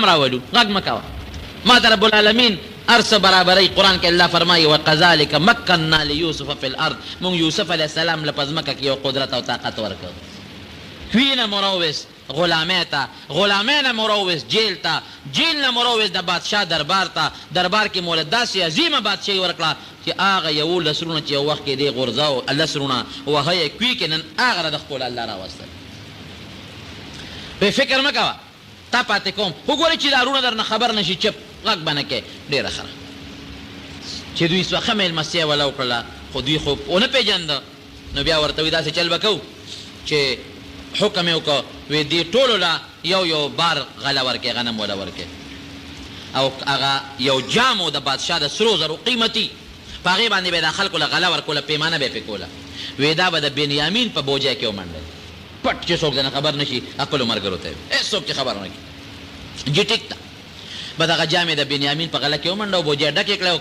راولو غږ مه کوه ما ته رب العالمین هر څه برابرۍ قرآن کې الله فرمایي وکذلک مکننا لیوسف فی الارض مونږ یوسف علیه السلام له په ځمکه کې یو قدرت او طاقت ورکړ کوی نه مروس غلامۍ ته غلامۍ نه مروس جیل ته جیل نه مروس د بادشاه دربار ته دربار کې مولا داسې عظیمه بادشاهي ورکړه چې هغه 11 سرونه چې یو وخت کې دی غورځاو الله سرونه وهه یې کوي کې نن هغه د خپل الله راوستل په فکر مه کوه تا پاتې کوم وګورئ چې دارونه در نه خبر نشي چپ غږ به نه کوې ډېره ښه چې دوی څه ښه مېلمستیا وله وکړله خو دوی خو ونه پېژنده نو بیا ورته وي داسې چل به کوو چې حکم یې وکړه وی دې ټولو له یو بار غله ورکې غنم وله ورکې او هغه یو جام و د بادشاه د سرو زرو قیمتي په هغې باندې به یې د خلکو له غله ورکوله پیمانه به یې پرې کوله وی دا به د بنیامین په بوجۍ کې ومنډل پټ چې څوک دنه خبر نشي خپلو ملګرو ته یې څوک چې خبر نه کړي جي ټیک ده به دغه جامې د بنیامین په غله کې ومنډه او بوجۍ ډکې کړه او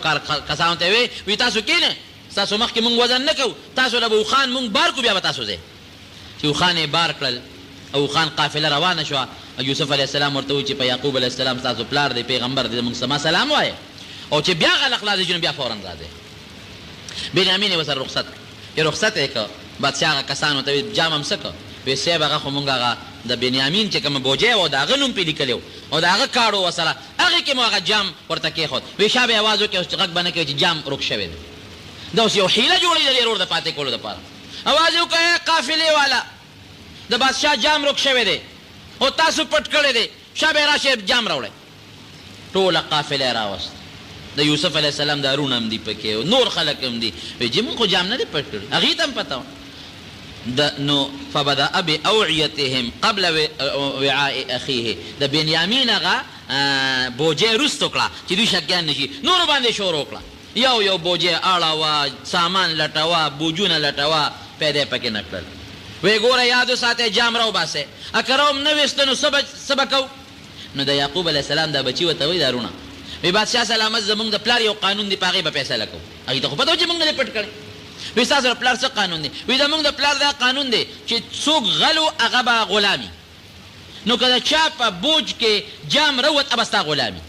کسانو ته وی تاسو کښېنئ ستاسو مخکې مونږ وزن نه کوو تاسو له به اوښان مونږ بار کړو بیا به تاسو ځئ چې اوښان یې بار کړل او اوښان قافله روانه شوه یوسف علیه السلام ورته وویل چې په یعقوب علیه السلام ستاسو پلار دی پیغمبر دی مونږ سما سلام وایه او چې بیا غله خلاصېږي نو بیا فورا راځئ بنیامین یې ورسره رخصت کړ چې رخصت یې کړ بادشاه هغه کسانو ته ویل جام هم څه کړ وی صاحب هغه خو مونږ هغه د بنیامین چې کومه بوجۍ و د هغه نوم پرې لیکلی و او د هغه کاڼ و ورسره هغې کې مو هغه جام ورته کېښود وی شا به یې اواز وکړي اوس چې غږ به نه کوي چې جام ورک شوی دی دا اوس یو حیله جوړوي د دې رور د پاتې کولو دپاره اواز یې وکړی قافلې والا د بادشاه جام رک شوی دی او تاسو پټ کړی دی شا به یې راشئ جام راوړئ ټوله قافله یې راوست د یوسف علیه السلام دارونه هم دي پکې او نور خلک هم دي وی چې مونږ خو جام نه دی پټ کړی هغې ته هم پته وه نو فبدأ بأوعيتهم قبل وعاء أخيه د بنیامین هغه بوجۍ رستو کړه چې دوی شکیان نشي نورو باندې شروع کړه یو بوجۍ اړوه سامان لټوه بوجونه لټوه پیدا پکې نه کړل وی ګوره یاد وساتئ جام راوباسئ که راوم نه ویسته نو څه به کوو نو د یعقوب علیه السلام دا بچي ورته وایي دارونه وی بادشاه سلامت زمونږ د پلار یو قانون دی په هغې به فیصله کوو هغې ته خو پته و چې مونږ نه دی پټ کړی وی ستاسو د پلار څه قانون دی وی زمونږ د پلار دا قانون دی چې څوک غلو هغه به غلامي نو که د چا په بوج کې جام روت هغه به ستا غلامي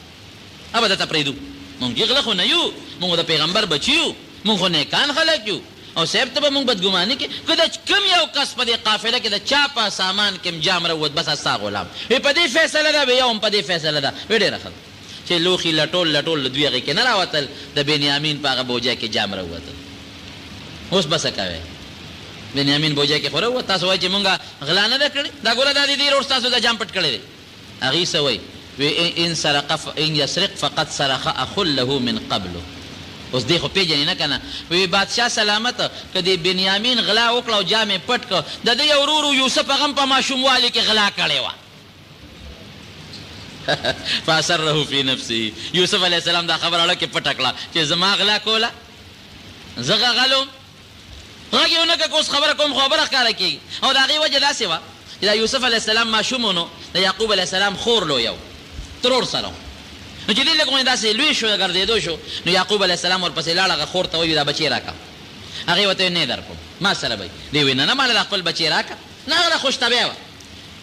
هغه به درته پرېږدو مونږ غله خو نه یو مونږ د پیغمبر بچي یو مونږ خو نیکان خلک یو او صاحب ته به مونږ بدګماني کړي که د کوم یو کس په دې قافله کې د چا په سامان کې جام روت بس ستا غلام وی په دې فیصله ده وی یو هم په دې فیصله ده وی ډېره ښه چې لوښي لټول د دوی هغې کې نه راوتل د بنیامین په هغه بوجۍ کې جام راووتل اوس به څه کوې بنیامین بوجۍ کې خو راووت تاسو وایئ چې مونږ غلا نه ده کړې دا ګوره دا د دې رور ستاسو دا جام پټ کړی دی هغې څه وایي ان یسرق فقد سرق اخ له من قبله اوس دې خو پېژنې نه که نه وی بادشاه سلامت که د بنیامین غلا وکړه او جام یې پټ کړه د ده یو ورور یوسف هغه هم په ماشوموالي کې غلا کړې وه فاسره فی نفسه یوسف علیه السلام دا خبره اړه کې پټه کړه چې زما غلا کوله زه غلوم غږ یې ونه کړه که اوس خبره کوم خبره ښکاره کېږي او د هغې وجه داسې وه چې دا یوسف علیه السلام ماشوم و نو د یعقوب علیه السلام خور لویه و ترور سره نو چې دې لږ غونې داسې لوی شو ګرځېدو شو نو یعقوب علیه السلام ورپسې لاړ هغه خور ته وویل دا بچی راکړه هغې ورته نه در کوم ما سره به دی وی نه ماله دا خپل بچی راکړه نه هغه خوشطبعه وه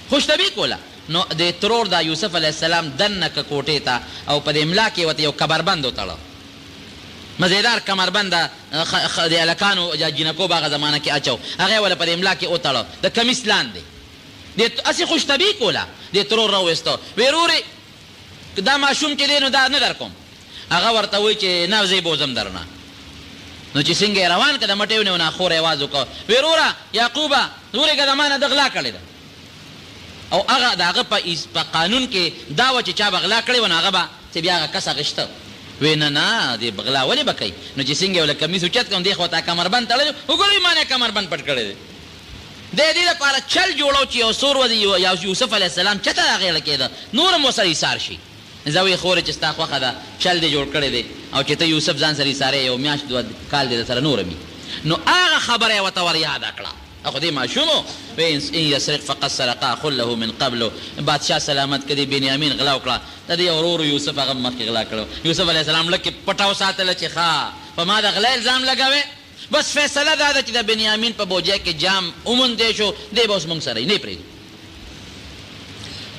خوشطبعي کوله نو د ترور دا یوسف علیه السلام دننه که کوټې ته او په دې املا کې ورته یو کمربند وتړه مزیدار کمربند د هلکانو جینکو به هغه زمانه کې اچو هغه یې وله په دې املا کې وتړه د کمیس لاندې هسې خوشطبعي کوله دې ترور راویسته وی رورې دا ماشوم چې دی نو دا نه در کوم هغه ورته وایي چې نه زه یې بوځم درنه نو چې څنګه یې روان که د مټې ونیو نه خور یې اواز وکړه وی روره یعقوبه ورې که د ما نه ده غلا کړې ده او هغه د هغه په قانون کې دا وه چې چا به غلا کړې وه نو هغه به چې بیا هغه کس اخېسته وی نه دې غلا ولې به کوي نو چې څنګه یې وله کمیس اوچت کړم دې خو ته کمربند تړلی وګورئ ما نه کمربند پټ کړی دی د دې لپاره چل جوړو چې یو سور ودی یوسف علیه السلام چته هغې لکېده نور هم ورسره ایسار شي زه وی خورې چې ستا خوښه ده چل دې جوړ کړی دی او چې ته یوسف ځان سره ایسارې یو میاشت دوه کال دې سره نور وي نو هغه خبره یې ورته ور یاده کړه اخو دې ماشوم و ان یسرق فقد سرق اخ له من قبله بادشاه سلامت که دې بنیامین غلا وکړه د دې ورور یوسف هغه مخکې غلا کړو یوسف علیه السلام لږ کې پټه وساتله چې ښه په ما د غلا الزام لګوې بس فیصله دا ده چې د بنیامین په بوجۍ کې جام وموندی شو دی به اوس موږ سره یې نه پرېږدو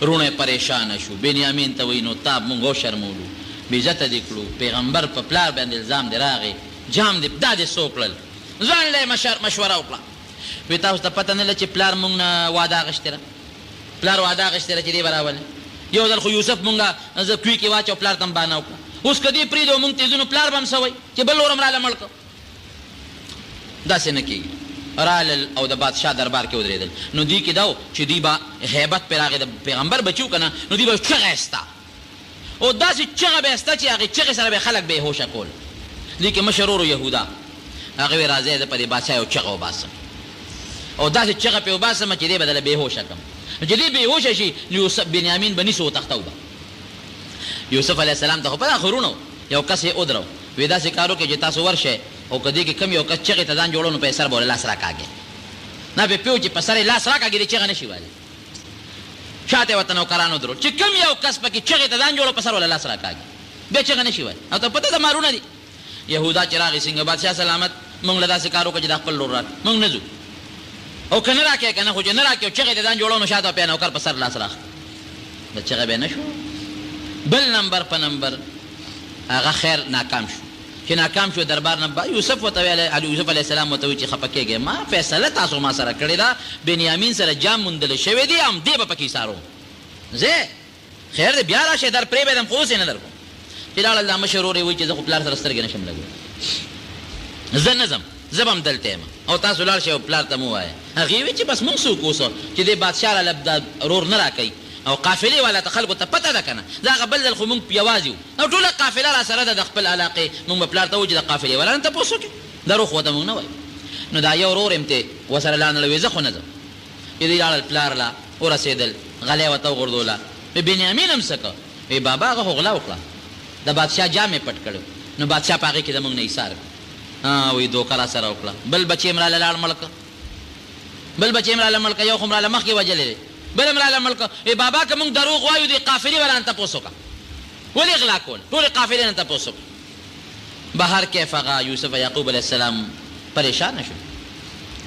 رونه پریشان شو. بنیامین ته وی نو تا مونږ وشرمولو، بې عزته دې کړو، پیغمبر په پلار باندې الزام دې راغی، جام دې دا دې څو کړل. ځان له مشوره وکړه، وی تاسو ته پته نه لږ چې پلار مونږ نه واده اخیستې ده، پلار واده اخیستې ده چې دې به راولې. یو ځل خو یوسف مونږه زه کوی کې واچو، پلار ته هم بانه وکړه. اوس که دې پرېږدو مونږ تیزونو پلار به هم څه وایي چې بل ورم راله مړ کړه. داسې نه کېږي. رالل او د بادشاه دربار کې ودرېدل. نو دوی کې دا و چې دوی به هیبت پرې راغی، د پیغمبر بچي و که نه، نو دوی به چغه ایسته او داسې چغه به ایسته چې هغې چغې سره به خلک بې هوشه کول. دوی کې مشر ورو یهودا هغه وی راځئ زه په دې بادشاه یو چغه وباسم او داسې چغه پې وباسم چې دی به دله بې هوشه کړم. چې دی بې هوشه شي نو یوسف بنیامین به نیسو وتښتو به. یوسف علیه السلام ته خو په دا خرونه یو کس یې ودرو، وی داسې کار وکړئ چې تاسو ورشئ او که دې کې کم یو کس چغې ته ځان جوړو نو په یې سر به لاس راکاږي. نه به پیو چې په سر یې لاس راکاږي دې چغه نه شي ویلی. شاته ورته نوکران ودرول چې کم یو کس پکې چغې ته ځان جوړو په سر وله لاس راکاږي بیا چغه نه شي ویلی. او ته پته ده مارونه دي. یهودا چې راغی څنګه بادشاه سلامت مونږ له داسې کار وکړه چې دا خپل لور راکړي، مونږ نه ځو. او که نه راکړې که نه، خو چې نه راکړې او چغې ته ځان جوړو نو شاته بیا نوکر په سر لاس راخ د چغه بیا نه شو. بل نمبر په نمبر هغه خیر ناکام شو. چې ناکام شو دربار نه یوسف ورته ویل، یوسف علیه السلام ورته وایي چې خفه کېږئ، ما فیصله تاسو ما سره کړې ده، بنیامین سره جام موندلی شوی دی، همدې به پکې ایساروم. زه خیر دی بیا راشئ در پرېبېدم خو اوس یې نه در کوم. چې لاړل دا مشر ورور یې وایي چې زه خو پلار سره سترګې نشم لګولی، زه نه ځم، زه به هم دلته یم او تاسو لاړ شئ او پلار ته مو ووایه. هغې وایي چې بس مونږ څوک اوسو چې دې بادشاه راله دا رور نه راکوي او قافلې والا ته خلکو ته پته ده که نه. دا هغه بل ځل خو مونږ یوازې وو او ټوله قافله را سره ده د خپل علاقې. مونږ به پلار ته وایو چې د قافلې والا نه تپوس وکړي، دروغ ورته مونږ نه وایو. نو دا یو ورور یم تی ورسره لاړله، زه خو نه ځم. چې دوی لاړل پلار لا ورسېدل، غلی ورته وغورځوله. بنیامین هم څه کړه، وی بابا هغه خو غلا وکړه، د بادشاه جام یې پټ کړی، نو بادشاه په هغې کې د مونږ نه ایسار کړه. وی دوکه را سره وکړه. بل بچې م راله لاړ مړ کړه، بل بچې م راله مړ کړه، یو خو م راله مخکې وجلی دی، بل هم راله مړ کړه. وی بابا که مونږ دروغ وایو دې قافلې والا نه تپوس وکړه، ولې غلا کول، ټولې قافلې نه تپوس وکړه. بهر کیف هغه یوسف یعقوب علیه السلام پریشانه شو،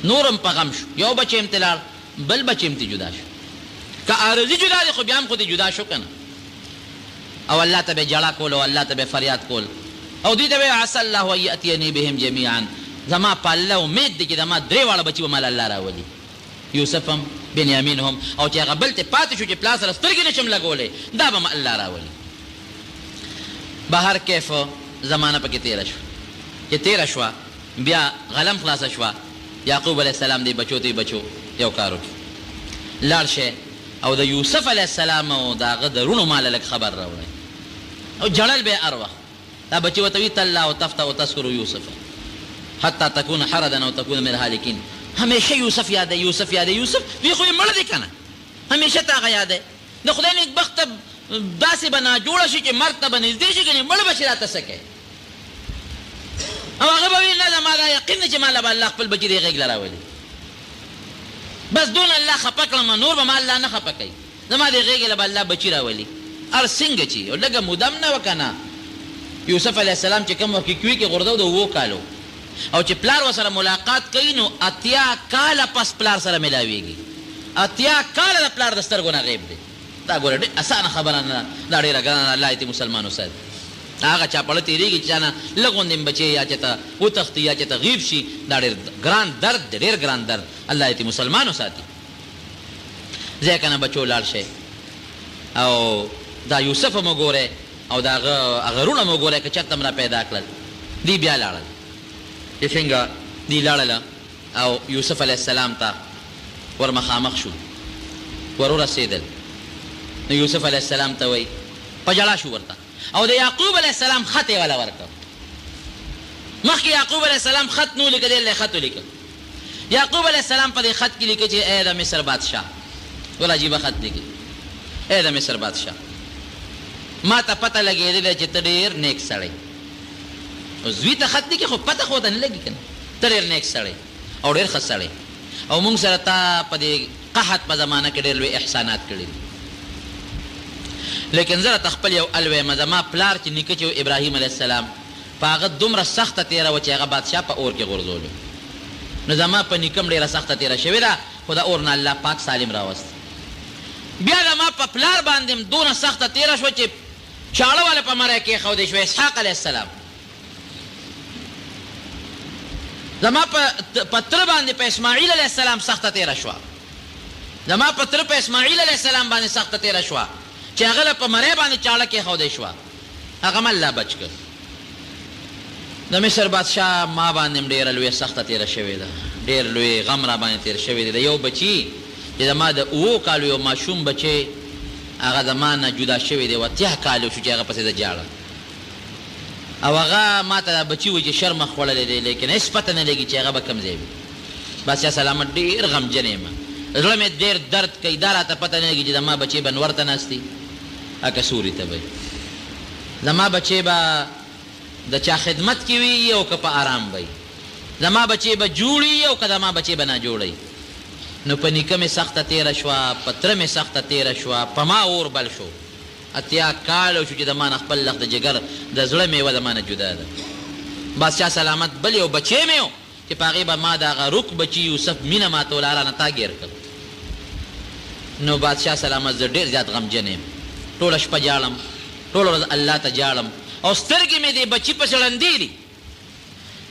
نورم په غم شو. یو بچې م ته لاړ، بل بچې م ته جدا شو. که عارضي جدا دی خو بیا هم خو دې جدا شو که نه. او الله ته به جړه کول او الله ته به فریاد کول او دوی ته به عسى الله ان یاتینی بهم جمیعا، زما په الله امید دی چې زما درې واړه بچي به مال الله راولي، یوسف هم بنیامین هم، او چې هغه بل ته پاتې شو چې پلار سره سترګې نشم لګولی دا به م الله راولي. بهر کیف زمانه پکې تېره شوه. چې تېره شوه بیا غلم خلاصه شوه. یعقوب علیه السلام دی بچو ته بچو یو کار وکړي، لاړ شئ او د یوسف علیه السلام او د هغه د رونو ماله لږ خبر راوړئ او جړل به هر وخت. دا بچي ورته وي تله او تفته او تذکر یوسف حتی تکون حردا او تکون من الهالکین. همیشه یوسف یادوي، یوسف یادوي، یوسف وی خو یې مړ دی که نه، همیشه ته هغه یادوي. د خدای نیکبخته داسې به ناجوړه شي چې مرګ ته به نږدې شي، کنې مړ به شي راته څه کوي. او هغه به وي نه زما دا یقین دی چې ما له به الله خپل بچي دې غېږ له راولي، بس دون الله خفه کړم، نور به ما الله نه خفه کوي، زما دې غېږې له به الله بچي راولي. هر څنګه چې او لږه مودم نه وه که نه. یوسف علیه السلام چې کوم وخت کې کوي کې غورځو د 7 کالو او چې پلار ورسره ملاقات کوي نو 80 کاله پس پلار سره ملاویږي. 80 کاله د پلار د سترګو نه غیب دی. دا ګوره ډېر اسانه خبره نه ده، دا ډېره ګرانه. الله دې مسلمانو ساتي. هغه چا پړه تېرېږي چې چا نه لږ غوندې بچې یا چې ته وتښتي یا چې ته غیب شي، دا ډېر ګران درد دی، ډېر ګران درد. الله دې مسلمانو ساتي. ځای که نه بچو لاړ شئ او دا یوسف هم وګورئ او د هغه رونه هم وګورئ که چېرته م را پیدا کړل. دی بیا لاړل، چې څنګه دی لاړله او یوسف علیه السلام ته ور مخامخ شو، ور ورسېدل. نو یوسف علیه السلام ته وایي په ژړا شو ورته او د یعقوب علیه السلام خط یې والا ورکړ. مخکې یعقوب علیه السلام خط نو لیکه، دی خط ولیکه. یعقوب علیه السلام په دې خط کې لیکه چې ای د مصر بادشاه، ول عجیبه خط لیکي، ای د مصر بادشاه ما ته پته لګېدلې چې ته ډېر نیک سړی. زوی ته خط لیکي خو پته خو ته نه لګي که نه، ته ډېر نیک سړی او ډېر ښه سړی او موږ سره تا په دې قحط په زمانه کې ډېر لوی احسانات کړي دي. لیکن زه راته خپل یو ال وایم، زما پلار چې نیکه چې و ابراهیم علیه السلام په هغه دومره سخته تېره وه چې هغه بادشاه په اور کې غورځولو. نو زما په نیکه هم ډېره سخته تېره شوې ده، خو د اور نه الله پاک سالم راوست. بیا زما په پلار باندې دونه سخته تېره شوه چې چاړه والا په مری کېښودی شوه اسحاق علیه السلام. زما په تره باندې په اسماعیل علیه السلام سخته تېره شوه. زما په تره په اسماعیل علیه السلام باندې سخته تېره شوه چې هغه له په مری باندې چاړه کېښودی شوه. هغه م الله بچ کړ. د مصر بادشاه ما باندې هم ډېره لویه سخته تېره شوې ده، ډېر لوی غم را باندې تېر شوی دی. د یو بچي چې زما د 7 کالو یو ماشوم بچی هغه زما نه جدا شوی دی، 80 کالو شو چې هغه پسې د جاړه، او هغه ما ته دا بچي وایي چې شرمه خوړلی دی، لیکن هېڅ پته نه لګي چې هغه به کوم ځای وي. بادشاه سلامت ډېر غمجن یم، زړه مې ډېر درد کوي، دا راته پته نه لګي چې زما بچی به نور ته ناست دي که سوري ته به زما بچی به د چا خدمت کې وي او که په آرام به زما بچی به جوړي او که زما بچی به ناجوړی. نو په نیکه مې سخته تېره شوه، په تره مې سخته تېره شوه، په ما اور بل شو. 80 کاله شو چې د ما نه خپل لخت د جګر د زړه میوه د ما نه جدا ده. بادشاه سلامت بل یو بچی مې و چې په هغې به ما د هغه روک بچي یوسف مینه ماته وله رانه تاګیر کړ. نو بادشاه سلامت زه ډېر زیات غمجن یم، ټوله شپه جاړم، ټوله ورځ الله ته جاړم، او سترګې مې د بچي پسې ړندې دي.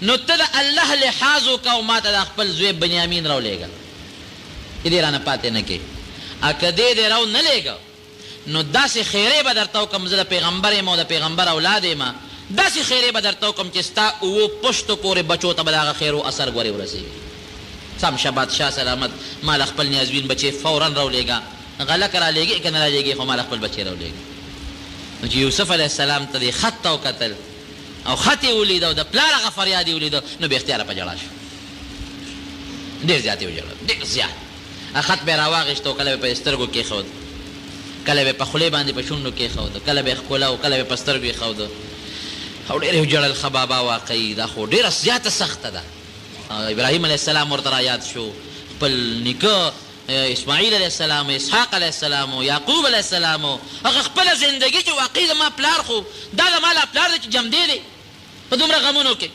نو ته د الله لحاظ وکړه او ما ته د خپل زوی بنیامین راولېږه، چې دې رانه پاتې نه کړې. که دې دې راو نه لېږه نو داسې خیرې به درته وکړم، زه د پیغمبر یم او د پیغمبر اولاد یم، داسې خیرې به درته وکړم چې ستا 7 پشتو پورې بچو ته به د هغه خیر و اثر ګورې ورسېږي. سم شه بادشاه سلامت ما له خپل نیازبین بچی فورا راولېږه، غلک رالېږې که نه رالېږې خو ما له خپل بچی راولېږه. نو چې یوسف علیه السلام ته دې خط ته وکتل او خط یې ولید او د پلار هغه فریاد یې ولید، نو بې اختیاره په ژړا شو، ډېر زیات یې وژړل، ډېر زیات. خط به یې راواغېست او کله به په سترګو کېښود، کله به په خولې باندې په شونډو کېښود، کله به یې ښکله او کله به په سترګو یې ښود، او ډېر یې وژړل. ښه بابا واقعي دا خو ډېره زیاته سخته ده. ابراهیم علیه السلام ورته رایاد شو، خپل نیکه اسماعیل علیه السلام، اسحاق علیه السلام، یعقوب علیه السلام، هغه خپله زندګي چې واقعي زما پلار خو دا زما لا پلار دی چې جمدی دی په دومره غمونو کې.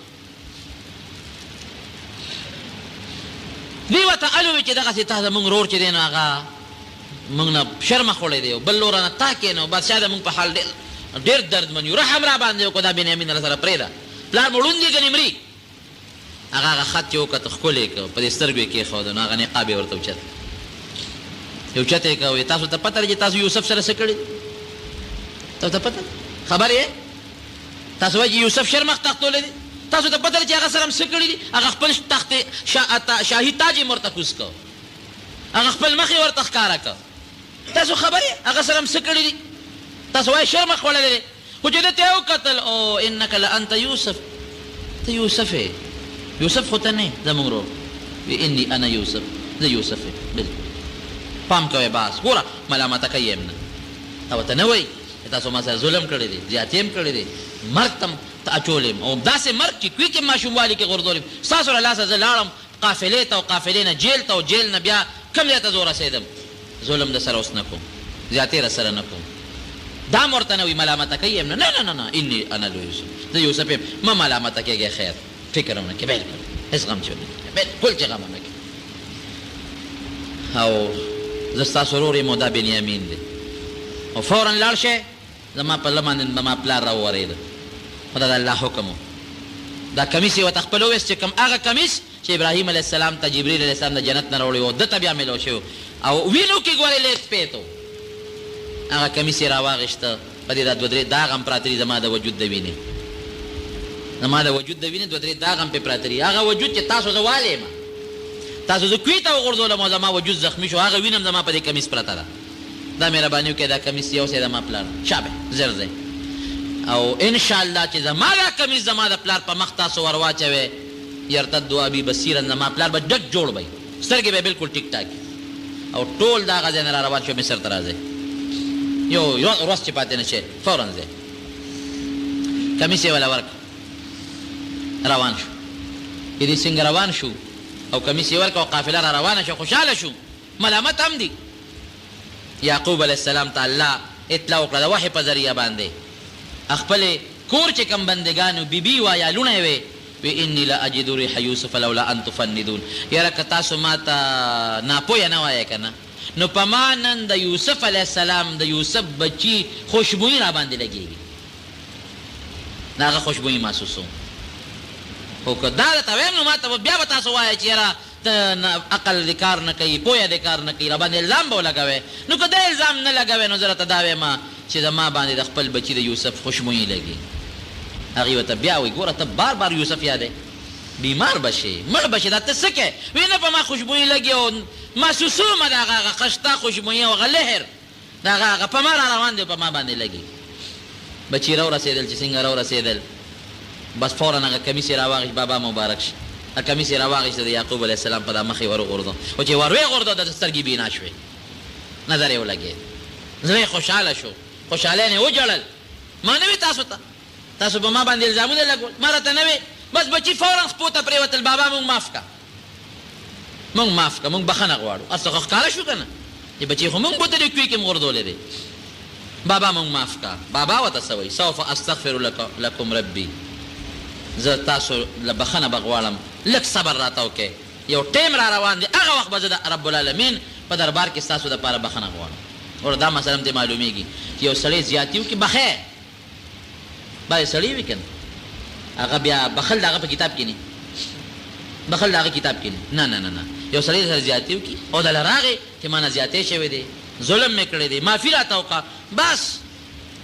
دوی ورته الووي چې دغسې تا زمونږ رور چې دی نو هغه مونږ نه شرمه خوړی دی او بل لوره نه تا کې نو بادشاه زمونږ په حال ډېر دردمن یو، رحم را باندې وکړو دا بنیامین را سره پرېږده، پلار مو ړوند دی ګنې مري. هغه خط چې وکته ښکلی یې کړ، په دې سترګو یې کېښود، نو هغه نقاب یې ورته اوچت یو چت یې کړ. تاسو ته پته ده چې تاسو یوسف سره څه کړي؟ تاسو ته پته خبر یې؟ تاسو وایي چې یوسف شرمخ تختولی دی، تاسو ته پته ده چې هغه سره هم څه کړي دي؟ هغه خپل تخت شاهي تاج یې ورته کوز کړ، هغه خپل مخ یې ورته ښکاره کړ. تاسو خبر یې هغه سره هم څه کړي دي؟ تاسو وایي شرمخ خوړلی دی، خو چې ده ته یې وکتل او انک لانت یوسف، ته یوسف یې، یوسف خو ته نه زمونږ ورور. وی انی انا یوسف، زه یوسف یم. بلکل پام کوئ باس، ګوره ملامته کوي یم نه، او ته نه وایي چې تاسو ما سره ظلم کړی دی، زیاتې هم کړی دی، مرګ ته ته اچولی یم، او داسې مرګ چې کوي کې ماشوموالي کې غورځولی یم. ستاسو له لاسه زه لاړم قافلې ته او قافلې نه جیل ته او جیل نه بیا کوم ځای ته زه ورسېدم، ظلم در سره اوس نه کوم، زیاتې را سره نه کوم. دا م ورته نه وایي ملامته کوي یم نه، نه نه نه انی انا یوسف، زه یوسف یم، مه ملامته کېږئ، خیر فکر هم نه کوې، بلکل هېڅ غم چې ونه کوې، بلکل چې غم هم نه کوې. او زه ستاسو ورور یم او دا بنیامین دی، او فورا لاړ شئ، زما په زړه باندې زما پلار راوورېده، خو دا د الله حکم و. دا کمیس یې ورته خپل وویست چې کوم هغه کمیس چې ابراهیم علیه السلام ته جبریل علیه السلام د جنت نه راوړی و، ده ته بیا میلو شوی او وینو کې ګورې لیت پیت و. هغه کمیس یې راواغېسته، په دې دا 2-3 داغ هم پراته دي زما د وجود د وینې، زما د وجود د وینې 2-3 داغ هم پې پراته دي. هغه وجود چې تاسو زه والی یم، تاسو زه کوی ته وغورځولم او زما وجود زخمي شو، هغه وینم زما په دې کمیس پرته ده. دا مهرباني وکړئ دا کمیس یوسئ زما پلار شابه زر ځئ، او انشاءالله چې زما دا کمیس زما د پلار په مخ تاسو ور واچوئ، یرتد ابي بصیرا، زما پلار به ډک جوړ وی، سترګې به بلکل ټیک ټاک، او ټول د هغه ځای نه را روان شو مصر ته راځئ، یو ورځ چې پاتې نه شئ فورا ځئ. کمیس یې وله ورکړ، روان شو. چې دې څنګه روان شو او کمیس یې ورکړ او قافله را روانه شو، خوشحاله شو، ملامت هم دي. یعقوب علیه السلام ته الله اطلاع وکړه د وحی په ذریعه باندې، خپلې کور چې کوم بندګانو بیبي وه یا لوڼې وې، وی انی لا اجد ریح یوسف لولا ان تفندون، یاره که تاسو ما ته ناپویه نه وایئ که نه، نو په ما نن د یوسف علیه السلام د یوسف بچي خوشبویي را باندې لګېږي د هغه خوشبویي محسوسوم خو که دا درته وایم نو ما ته بیا به تاسو وایه چې یاره ته عقل دې کار نه کوي پویه دې کار نه کوي را باندې الزام به ولګوې نو که دا الزام نه لګوې نو زه راته دا وایم چې د ما باندې د خپل بچي د یوسف خوشبویي لګي هغې ورته بیا وایي ګوره ته بار بار یوسف یادې بیمار بشي مړ بشي دا ته څه کوې وایي نه په ما خوشبویي لګي او محسوسومه د هغه خشته خوشبویي او هغه لهر د هغه په ما را روان دی په ما باندې لګي بچي راورسېدل چې څنګه راورسېدل بس فورا هغه کمیس یې راواغېست بابا مبارک شي هغه کمیس یې راواغېست د یعقوب علیه السلام په دا مخ یې ورغورځو او چې ور ویې غورځو د سترګې بینا شوې نظر یې ولګېد زړه یې خوشحاله شو خوشحالیان یې وجړل ما نه وي تاسو په ما باندې الزامونه لګول ما راته نه وي بس بچي فورا خپو ته پرېوتل بابا مونږ معاف که مونږ بخښنه غواړو هسته خو ښکاره شو که نه چې بچي خو مونږ بوتلې کوي کې م غورځولی دی بابا مونږ معاف که بابا ورته څه وایي سوف استغفر لکم ربي زه تاسو له بخښنه به غواړم لږ صبر راته وکړئ یو ټیم را روان دی هغه وخت به زه د رب العالمین په دربار کې ستاسو دپاره بخښنه غواړم اور دا مثلا ته معلومیږي چې یو سړی زیاتي وکړي بخې باید سړی وي که نه هغه بیا بخل د هغه په کتاب کې نه بخل د هغه کتاب کې نه نه یو سړی سره زیاتي وکړي او دله راغې چې ما نه زیاتی شوی دی ظلم مې کړی دی معافي راته وکړه بس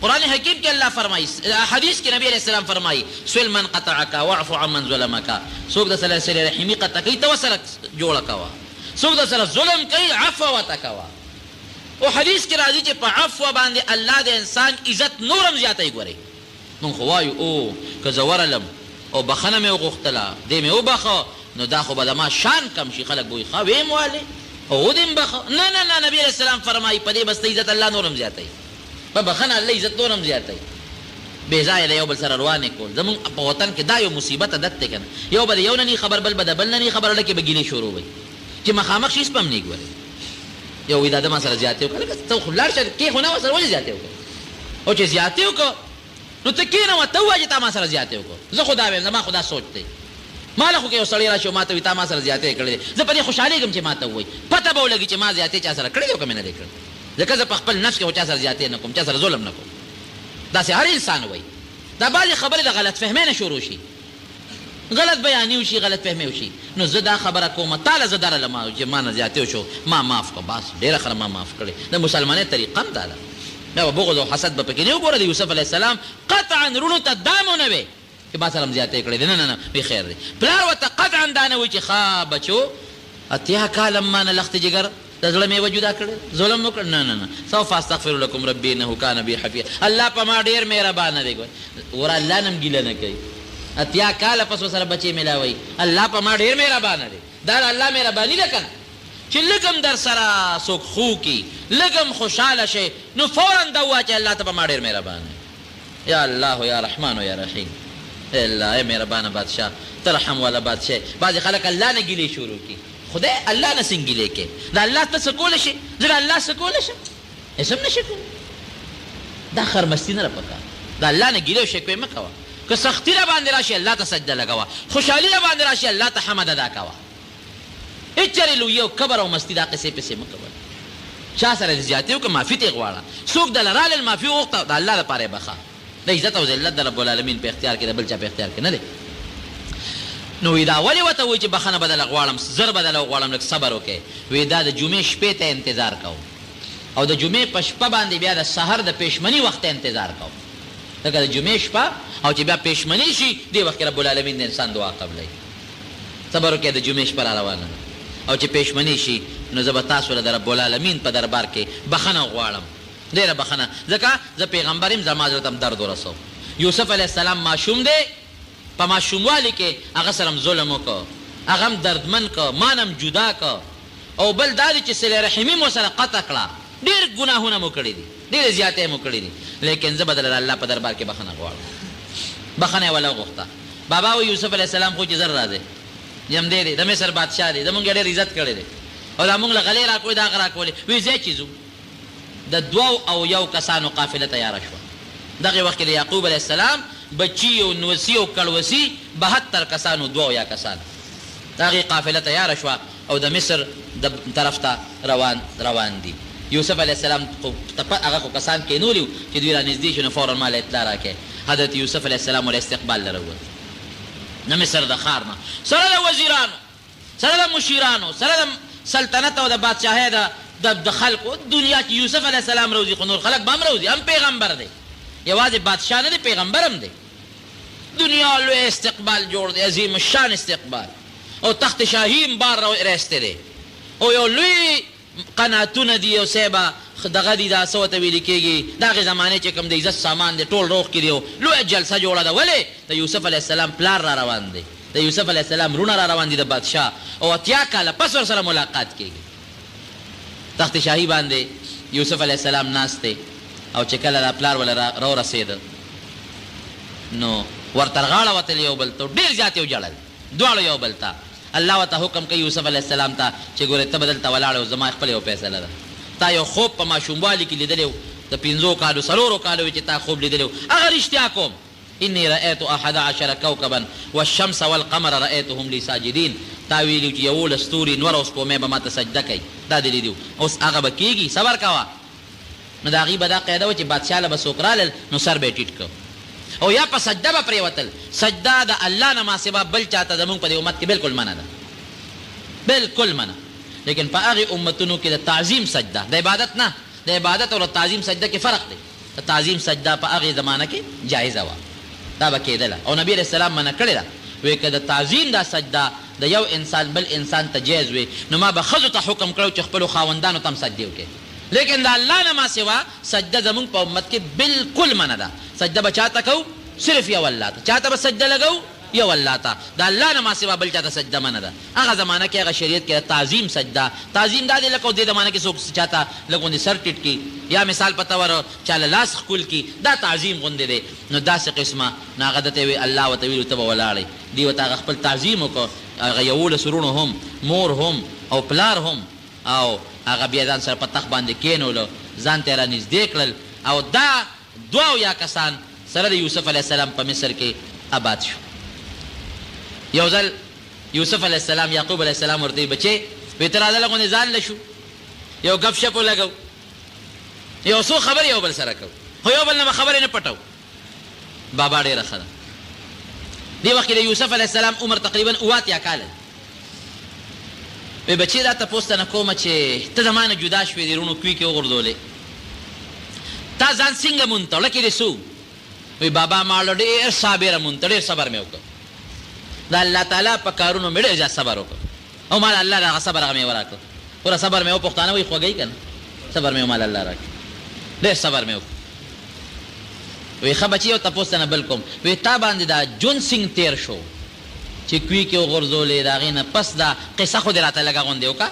قرآن حکیم کې الله فرمایي حدیث کې نبی علیه السلام فرمایي سل من قطعک واعف عن من ظلمک څوک د سره سره رحیمي قطع کوي ته ورسره جوړه کوه څوک د سره ظلم کوي عفو ورته کوه او حدیث کې راځي چې په عفو باندې الله د انسان عزت نورم زیاتی ګورئ مونږ خو وایو او که زه ورلم او بخښنه مې وغوښتله دې مې وبخښه نو دا خو به د ما شان کم شي خلک به وایي ښه ویم والې او دې م بخښه نه نبي علیه السلام فرمایي په دې بس ته عزت الله نورم زیاتی په بخښنه الله عزت نورم زیاتی بې ځایه د یو بل سره روانې کول زمونږ په وطن کې دا یو مصیبت عادت دی که نه یو به د یو نه نی خبر بل به د بل نه نی خبر ډکې به ګیلې شروع وي چې مخامخ شي سپم نه ګورې یو وایي دا د ما سره زیاتې وکړه لکه ته خو لاړ شه کې خو نه ورسره ولې زیاتې وکړه او چې زیاتې وکړه نو ته کښېنه ته ووایه چې تا ما سره زیاتې وکړه زه خو دا وایم زما خو دا سوچ دی ما له خو که یو سړی راشي او ما ته وایي تا ما سره زیاتې کړې دی زه په دې خوشحالېږم چې ما ته ووایي پته به ولګي چې ما زیاتې چا سره کړې دی او که مې نه دی کړې ځکه زه په خپل نفس کې خو چا سره زیاتې نه کوم چا سره ظلم نه کوم داسې هر انسان وایي دا بعضې خبرې د غلط فهمۍ نه شروع شي غلط بیانې وشي غلط فهمۍ وشي نو زه دا خبره کوم تاله زه درلم چې ما نه زیاتې وشو ما معاف کړه بس ډېره ښه ما معاف کړې د مسلمانۍ طریقه هم دا ده بیا به بغض او حسد به پکې نه وګوره د یوسف علیه السلام قطعا وروڼو ته دا مو نه وی چې ما سره هم زیاتې کړې دی نه وی خیر دی پلار ورته قطعا دا نه وی چې ښه بچو اتیا کاله ما نه لخت جګر د زړه مې وجودا کړی ظلم وکړ نه سوف استغفر لکم ربي انه کان بي حفیظ الله په ما ډېر مهربانه دی ور الله نم ګیله نه کوي اتیا کاله پس سره بچې ملاوي الله په ما ډېر مهربانه دی دا الله مهرباني ده کنه چې لږم در سره څوک خو کی لږم خوشحاله شي نو فورا دا ووایه چې الله ته په ما ډېر مهربانه یا الله یا رحمان یا رحیم الله ای مهربانه بادشاه ته رحم والا بادشاه بعضې خلک الله نه ګیلې شروع کړي خدای الله نه څنګه ګیلې کوې د الله ته څه کولی شي زه د الله څه کولی شم هېڅ هم نه شي کولی دا خرمستي نه راپکار د الله نه ګیلې او شکوې مه کوه که سختي را باندې راشي الله ته سجده لګوه خوشحالي را باندې راشي الله ته حمد ادا کوه هېڅ چرې لویي او کبر او مستي دا قصې پسې مه کوه چا سره دې زیاتې وکړه معافي ترې غواړه څوک دله رالل معافي وغوښته د الله دپاره یې بخښه د عزت او ذلت د رب العالمین په اختیار کې د بل چا په اختیار کې نه دی نو وی دا ولې ورته وایي چې بخښنه به دله غواړم زر به دله وغواړم لږ صبر وکړې وی دا د جمعې شپې ته انتظار کوو او د جمعې په شپه باندې بیا د سحر د پیشمني وخت ته انتظار کوو لکه د جمعې شپه او چې بیا پیشمني شي دې وخت کې رب العالمین د انسان دعا قبلوي صبر وکړې د جمعې شپه را روانه او چې پیشمني شي نو زه به تاسو له د رب العالمین په دربار کې بخښنه غواړم ډېره بخښنه ځکه زه پیغمبر یم زما زړه ته هم درد ورسو یوسف علیه السلام ماشوم دی په ماشوموالي کې هغه سره هم ظلم وکړه هغه هم دردمن که ما نه هم جدا که او بل دا دی چې صله رحمي مو سره قطع کړه ډېر ګناهونه مو کړي دي ډېرې زیاتې مو کړي دي لیکن زه به د الله په دربار کې بخښنه غواړم بخښنه یې وله وغوښته بابا و یوسف علیه السلام خو چې زر راځي یم دی د مصر بادشاه دی زمونږ ډېر عزت کړی دی او دا مونږ له غلې راکوي دا هغه راکولې وی ځای چې ځو د 2 کسانو قافله تیاره شوه دغې وخت کې د یعقوب علیه السلام بچی او نوسی او کړوسی 72 کسانو 2 کسان د هغې قافله تیاره شوه او د مصر د طرف ته روان دي. یوسف علیه السلام هغه خو کسان کینولي وو چې دوی را نږدې شو نو فورا ما له اطلاع راکړې. حضرت یوسف علیه السلام ورله استقبال له راووت د مصر د ښار نه سره د وزیرانو سره د مشیرانو سره د سلطنت او د بادشاهۍ د خلقو دنیا کې یوسف علیه السلام روزي خو نور خلق به هم روزي. هم پیغمبر دی، یوازې بادشاه نه دی، پیغمبر هم دی. دنیا لوی استقبال جوړ دی، عظیم الشان استقبال او تخت شاهي هم بار راستی دی او یو لوی قناتونه دي او صاحبه دغه دي دا څه ورته ویل کېږي د هغې زمانې چې کوم د عزت سامان دی ټول روغ کړي او لویه جلسه جوړه ده. ولې د یوسف علیه السلام پلار را روان دی، د یوسف علیه السلام رونه را روان دي د بادشاه او 80 کاله پس ورسره ملاقات کېږي. تخت شاهي باندې یوسف علیه السلام ناست دی او چې کله دا پلار وله را رسېده نو ورته غاړه وتل یو بل ته ډېر زیات یې وژړل دواړو یو بل ته. الله ورته حکم کوي یوسف علیه السلام ته چې ګورې ته به دلته ولاړ او زما خپل یو فیصله ده. تا یو خوب په ماشوموالي کې لیدلی و د 5 کالو 4 کالو چې تا خوب لیدلی و هغه رښتیا کوم. انی رأیت 11 کوکبا والشمس والقمر رأیتهم لی ساجدین. تا ویلي چې 11 ستوري نور او سپومې به ما ته سجده کوي، دا دې لیدي. اوس هغه به کېږي، صبر کوه. نو د هغې به دا قاعده وه چې بادشاه له به څوک رالل نو سر به یې ټیټ کړ او یا په سجده به پرېوتل. سجده د الله نه ما سوا بل چاته زمونږ په دې امت کې بلکل منع ده، بلکل منع. لیکن په هغې امتونو کې د تعظیم سجده د عبادت نه، د عبادت او د تعظیم سجده کې فرق دی. د تعظیم سجده په هغې زمانه کې جایزه وه، دا به کېدله او نبي علیه السلام منع کړې ده. وایي که د تعظیم دا سجده د یو انسان بل انسان ته جایز وي نو ما به ښځو ته حکم کړی چې خپلو خاوندانو ته هم سجدې وکړي. لیکن د الله نه ما سوا سجده زمونږ په امت کې بلکل منع ده. سجده به چاته کوو؟ صرف یو الله ته. چاته به سجده لګو؟ یو الله ته. د الله نه ما سوا بل چاته سجده منع ده. هغه زمانه کې هغه شریعت کې تعظیم سجده، تعظیم دا دی لکه دې زمانه کې څوک چاته لږ غوندې سر ټیټ کړي یا مثال په طور چاله لاس ښکل کړي، دا تعظیم غوندې دی. نو داسې قسمه نو هغه دته وی الله ورته ویلو ته به ولاړئ. دې ورته هغه خپل تعظیم وکړو، هغه 11 وروڼو هم، مور هم او پلار هم، او هغه بیا ځان سره په تخت باندې کېنولو، ځان ته یې را نږدې کړل او دا 2 کسان سره د یوسف علیه السلام په مصر کې آباد شو. یو ځل یوسف علیه السلام یعقوب علیه السلام ورته وی بچې وی ته راځه لږ غوندې ځان له شو، یو ګپ شپ ولګو، یو څو خبرې یو بل سره کوو، خو یو بل نه به خبرې نه پټو. بابا ډېره ښه ده. دې وخت کې د یوسف علیه السلام عمر تقریبا 8 کاله. وی بچې دا تپوس ته نه کومه چې ته زما نه جدا شوې د رونو کوي کې وغورځولې، تا ځان څنګه مونته لکې دې سو؟ وی بابا ما له ډېر صابره مونته، ډېر صبر مې وکړ. د الله تعالی په کارونو مې ډېر زیات صبر وکړ او ما الله دغه صبر هغه مې وراکړ. پوره صبر مې وپوښتانه وایي خوږی که نه؟ صبر مې مال الله راکړ، ډېر صبر مې وکړ. وی ښه بچي یو تپوس ته نه بل کوم. وی تا باندې دا جون سینګ تیر شو چې کوي کې وغورځولې، د هغې نه پس دا قصه خو دې راته لږه غوندې وکړه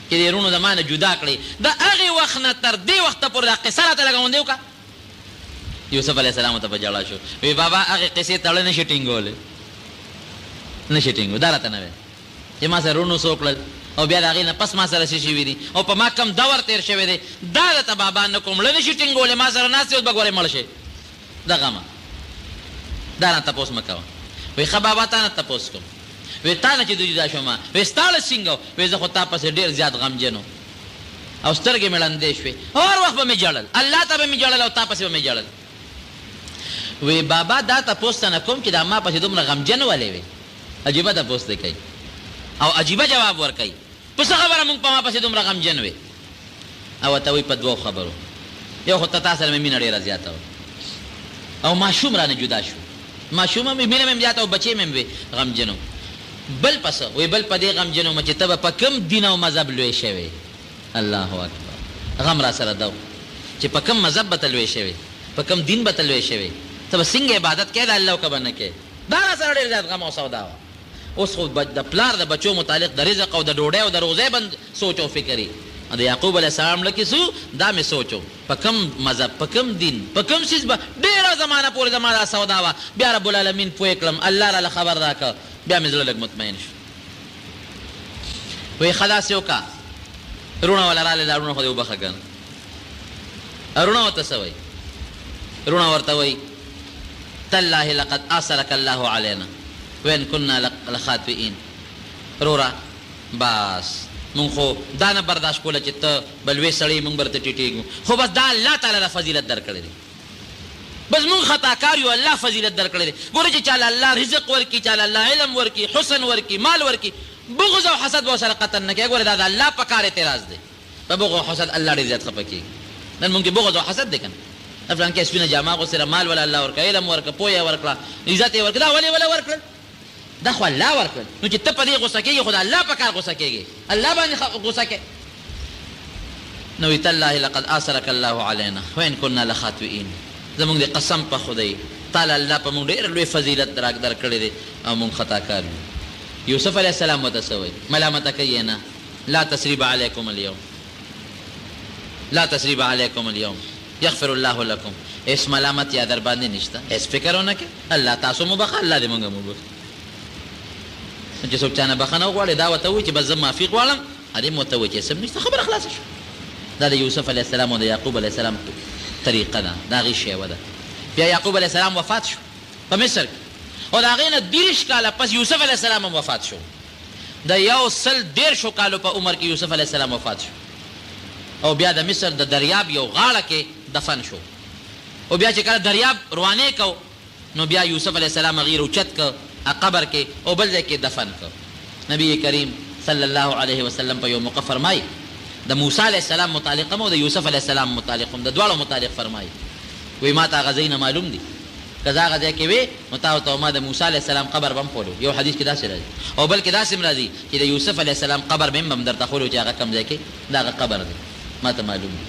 چې دې رونو د ما نه جدا کړې. د هغې وخت نه تر دې وخته پورې دا قصه راته لږه غوندې وکړه. یوسف علیه السلام ته په جړا شو. وی بابا هغې قصې تړه نه شي ټینګولی، نه شي ټینګو، دا راته نه وی چې ما سره رونو څو کړل او بیا د هغې نه پس ما سره څه شوي دي او په ما کم دور تېر شوی دی، دا درته بابا نه کوم، له نه شي ټینګولی. ما سره ناست اوس به ګورې مړ شي. دغه ما دا نه تپوس مه کوه. وی ښه بابا تا نه تپوس کوم. وی تا نه چې د جدا شوم. وی ستا له څنګه؟ وی زه خو تا پسې ډېر زیات غمجن وم او سترګې مې ړندې شوې، هر وخت به مې ژړل، الله ته به مې ژړل او تا پسې به مې ژړل. وی بابا دا تپوس ته نه کوم چې دا ما پسې دومره غمجن ولې وې؟ عجیبه تپوس دی کوي او عجیبه جواب ورکوي. په څه خبره موږ په ما پسې دومره غمجن وې؟ او ورته وایي په 2 خبرو. یو خو تا سره مې مینه ډېره زیاته وه او ماشوم رانه جدا شو، ماشومه مې مینه مې زیاته او بچې مې وې غمجن. بل پس وی بل په دې غمجن وم چې ته به په کوم دین او مذهب لوی شوې. الله اکبر. غم را سره ده چې په کوم مذهب به ته لوی شوې، په کوم دین به ته لوی شوې، ته به څنګه عبادت کوې د الله که به نه کوې. دا را سره ډېر زیات غم او سودا وه. اوس خو د پلار د بچو متعلق د رزق او د ډوډۍ او د روزۍ بند سوچ او فکر د یعقوب علیه السلام لکې سو دا مې سوچو په کوم مذهب، په کوم دین، په کوم څیز به ډېره زمانه پورې زما دا سودا وه. بیا رب العالمین پوه کړم، الله راله خبر راکړه، بیا مې زړه لږ مطمئن شو. وی ښه داسې وکړه رونه وله راغلې، دا رونه خو دې وبخه که نه. رونه ورته څه وایي؟ رونه ورته وایي تالله لقد آثرك الله علينا وإن كنا لخاطئين. روره بس مونږ خو دا نه برداشت کوله چې ته به لوی سړی مونږ به درته ټیټېږو خو بس دا الله تعالی د فضیلت درکړی دی بس مونږ خطاکار یو الله فضیلت درکړی دی ګوره چې چاله الله رزق ورکي چاله الله علم ورکي حسن ورکي مال ورکي بغض او حسد به ورسره قطن نه کوي ګوره دا د الله په کار اعتراض دی په بغض او حسد الله ډېر زیات خفه کېږي نن مونږ کې بغض او حسد دی که نه فلان کې سپینه جامه اغوستې مال ولا الله ورکړه علم ورکړه پوهه یې ورکړه عزت یې ورکړه دا ولې ولا ورکړل دا خو الله ورکړل نو چې ته په دې غوسه کېږي خو د الله په کار غوسه کېږي الله باندې غوسه کې نو وی تالله لقد آثرك الله علينا وإن كنا لخاطئين زمونږ د قسم په خدای تعالی الله په مونږ ډېر لوی فضیلت درکړی دی او مونږ خطاکار یو یوسف علیه السلام ورته څه وایي ملامته کوي نه لا تسریب علیکم اليوم لا تسریب علیکم اليوم یغفر الله لکم هیڅ ملامت یا در باندې نشته هیڅ فکر ونه کې الله تاسو مو بخښه الله دې مونږ مو بخښي چې څوک چانه بخښنه وغواړي دا ورته وایي چې بس زه معافي غواړم هغې مو ورته وایي چې څه نشته خبره خلاصه شوه دا د یوسف علیه السلام او د یعقوب علیه السلام طریقه ده د هغې شیوه ده بیا یعقوب علیه السلام وفات شو په مصر کې او د هغې نه 30 کاله پس یوسف علیه السلام هم وفات شو د 110 کالو په عمر کې یوسف علیه السلام وفات شو او بیا د مصر د دریاب یو غاړه کې دفن شو او بیا چې کله دریاب روانې کو نو بیا یوسف علیه السلام هغې روچت که قبر کې او بل ځای کې دفن که نبی کریم صلی الله علیه وسلم په یو موقع فرمایي د موسی علیه السلام متعلق هم او د یوسف علیه السلام متعلق هم د دواړو متعلق فرمایي وی ما ته هغه ځای نه معلوم دي که زه هغه ځای کې وې نو تا ورته ما د موسی علیه السلام قبر به هم ښولو یو حدیث کې داسې راځي او بلکې داسې هم راځي چې د یوسف علیه السلام قبر به هم درته ښولو چې هغه کوم ځای کې د هغه قبر دی ما ته معلوم دي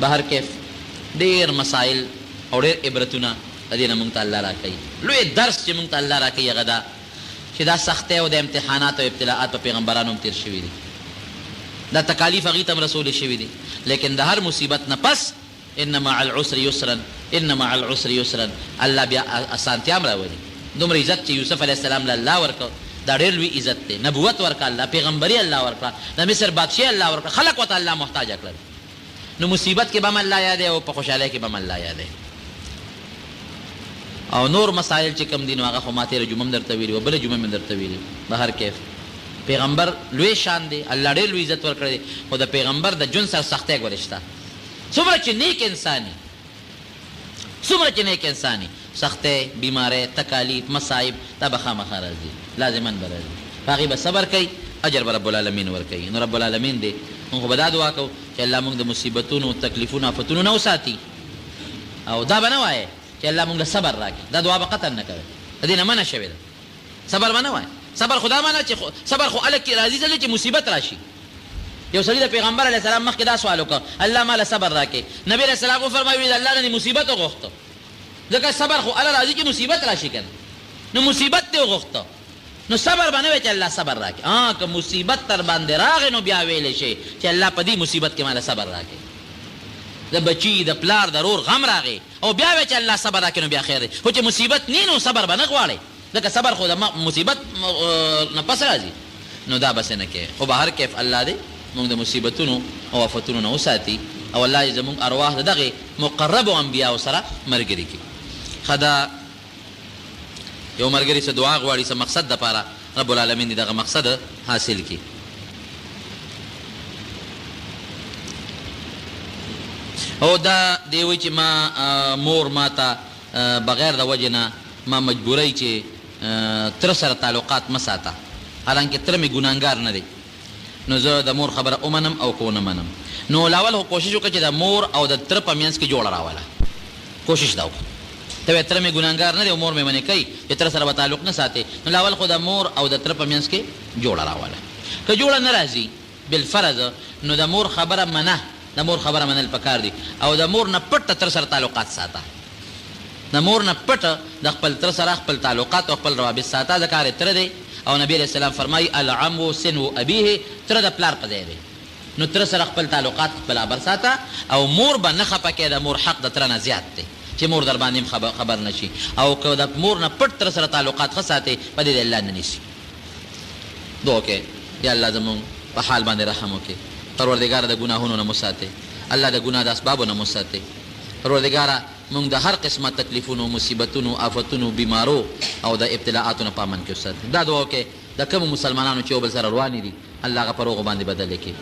بهر کیف ډېر مسایل او ډېر عبرتونه د دې نه مونږ ته الله راکوي لوی درس چې مونږ ته الله راکوي هغه دا چې دا سختۍ او د امتحانات او ابتلاءات په پیغمبرانو هم تېر شوي دي دا تکالیف هغې ته هم رسولی شوي دي لیکن د هر مصیبت نه پس ان مع العسر یسرا ان مع العسر یسرا الله بیا اسانتیا هم راولي دومره عزت چې یوسف علیه السلام له الله ورکړ دا ډېر لوی عزت دی نبوت ورکړه الله پیغمبري الله ورکړه د مصر بادشاهي الله ورکړه خلق ورته الله محتاجه کړل نو مصیبت کې به هم الله یادی او په خوشحالۍ کې به هم الله یادی او نور مسائل چې کم دي نو هغه خو ما تېره جمعه هم درته ویلي و بله جمعه مې درته ویلي بهر کیف پیغمبر لوی شان دی الله ډېر لوی عزت ورکړی دی خو د پیغمبر د ژوند سره سختۍ ګورې شته څومره چې نیک انسان وي څومره چې نیک انسان وي سختۍ بیماری تکالیف مصایب دا به خامخا راځي لازما به راځي په هغې به صبر کوي اجر به رب العالمین ورکوي نو رب العالمین دی مونږ خو به دا دعا کوو چې الله مونږ د مصیبتونو تکلیفونو آفتونو نه وساتي او دا به نه وایې چې الله مونږ له صبر راکړي دا دعا به قطعا نه کوي د دې نه منع شوې ده صبر به نه وایې صبر خو دا معنی چې صبر خو هلک کې راځي ځکه چې مصیبت راشي یو سړي د پیغمبر علیه السلام مخکې دا سوال وکړه الله ما له صبر راکړي نبي علیه السلام وفرمایي د الله نه مصیبت وغوښته ځکه صبر خو هله راځي چې مصیبت راشي که نو مصیبت دې وغوښته نو صبر به نه وی چې الله صبر راکړي که مصیبت تر باندې راغی نو بیا ویلی شي چې الله په دې مصیبت کې ماله صبر راکړي د بچي د پلار د رور غم راغی او بیا وی چې الله صبر راکړي نو بیا خیر دی خو چې مصیبت نه نو صبر به نه غواړئ ځکه صبر خو د مصیبت نه پس راځي نو دا بسې نه کوي خو به هر کیف الله دی مونږ د مصیبتونو او آفتونو نه وساتي او الله یې زمونږ ارواح د دغې مقربو انبیاو سره ملګري کړي ښه دا یو ملګري څه دعا غواړي څه مقصد دپاره رب العالمین دې دغه مقصد حاصل کړي او دا دی وایي چې ما مور ما ته بغیر د وجې نه ما مجبوری چې تره سره تعلقات مه ساته حالانکه تره مې ګناهګار نه دی نو زه د مور خبره ومنم او که ونه منم نو لاول خو کوشش وکړه چې د مور او د تره په منځ کې جوړه راوله کوشش دا وکړه ته وایې تره مې ګناهګار نه دی او مور مې منې کوي چې تره سره به تعلق نه ساتې نو لاول خو د مور او د تره په منځ کې جوړه راوله که جوړه نه راځي بالفرض نو د مور خبره منه د مور خبره منل پکار دي او د مور نه پټ تر سره تعلقات ساته د مور نه پټ د خپل تر سره خپل تعلقات او خپل روابط ساته د کار تر دی او نبی علیہ السلام فرمایي العمو سنو ابیه تر د پلار په ځای دی نو تر سره خپل تعلقات برابر ساته او مور به نه خفه کې د مور حق د تر نه زیات دی چې مور در باندې خبر نشي او که د مور نه پټ تر سره تعلقات ښه ساتې په دې الله نه نیسي دعا وکړئ یا الله زمونږ په حال باندې رحم وکړي پروردګاره د ګناهونو نه مو ساتې الله د ګناه د اسبابو نه مو ساتې پروردګاره مونږ د هر قسمه تکلیفونو مصیبتونو آفتونو بیمارو او د ابتلاعاتو نه په امن کې وساتې دا دعا وکړئ د کومو مسلمانانو چې یو بل سره روانې دي الله هغه په روغو باندې بدلې کړي.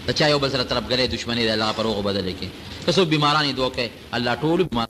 د چا یو بل سره طرفګرۍ دشمني دی الله هغه په روغو بدلې کړي. که څوک بیماران یې دعا کوي الله ټولو بیمار